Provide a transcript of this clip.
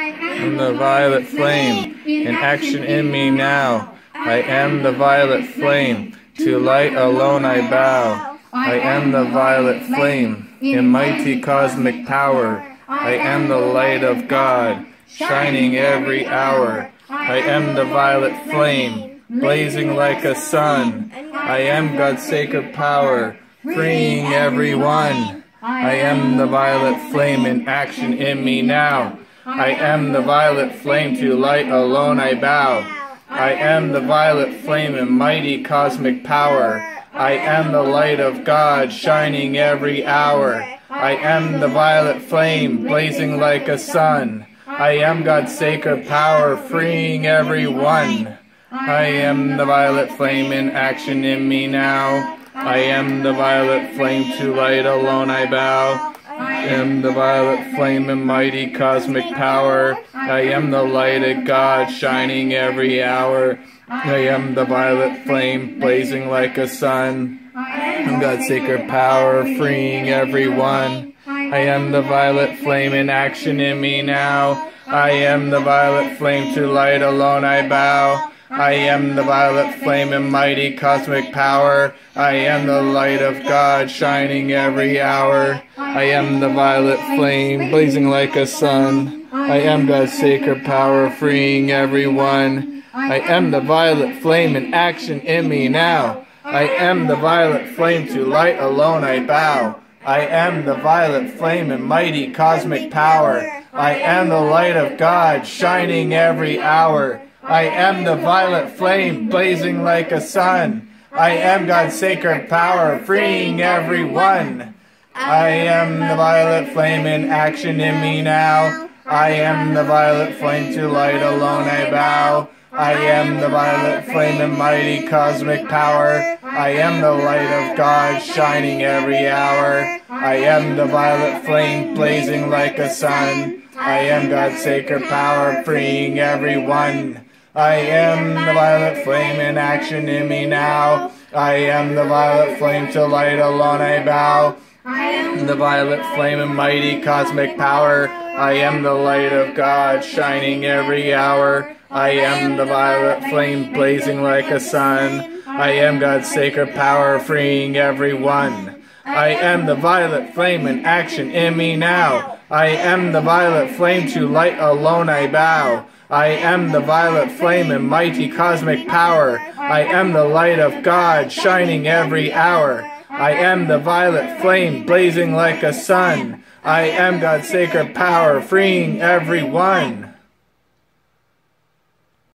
am the violet flame, in action in me now. I am the violet flame, to light alone I bow. I am the violet flame, in mighty cosmic power. I am the light of God, shining every hour. I am the violet flame, blazing like a sun. I am God's sacred power, freeing everyone. I am the violet flame, in action in me now. I am the violet flame, to light alone I bow. I am the violet flame, in mighty cosmic power. I am the light of God, shining every hour. I am the violet flame, blazing like a sun. I am God's sacred power, freeing everyone. I am the violet flame, in action in me now. I am the violet flame, to light alone I bow. I am the violet flame, in mighty cosmic power. I am the light of God, shining every hour. I am the violet flame, blazing like a sun. I am God's sacred power, freeing everyone. I am the violet flame, in action in me now. I am the violet flame, to light alone I bow. I am the violet flame, in mighty cosmic power. I am the light of God, shining every hour. I am the violet flame, blazing like a sun. I am God's sacred power, freeing everyone. I am the violet flame, in action in me now. I am the violet flame, to light alone I bow. I am the violet flame, in mighty cosmic power. I am the light of God, shining every hour. I am the violet flame, blazing like a sun. I am God's sacred power, freeing everyone. I am the violet flame, in action in me now. I am the violet flame, to light alone I bow. I am the violet flame, in mighty cosmic power. I am the light of God, shining every hour. I am the violet flame, blazing like a sun. I am God's sacred power, freeing everyone. I am the violet flame, in action in me now. I am the violet flame, to light alone I bow. I am the violet flame, in mighty cosmic power. I am the light of God, shining every hour. I am the violet flame, blazing like a sun. I am God's sacred power, freeing everyone. I am the violet flame, in action in me now. I am the violet flame, to light alone I bow. I am the violet flame, in mighty cosmic power. I am the light of God, shining every hour. I am the violet flame, blazing like a sun. I am God's sacred power, freeing everyone.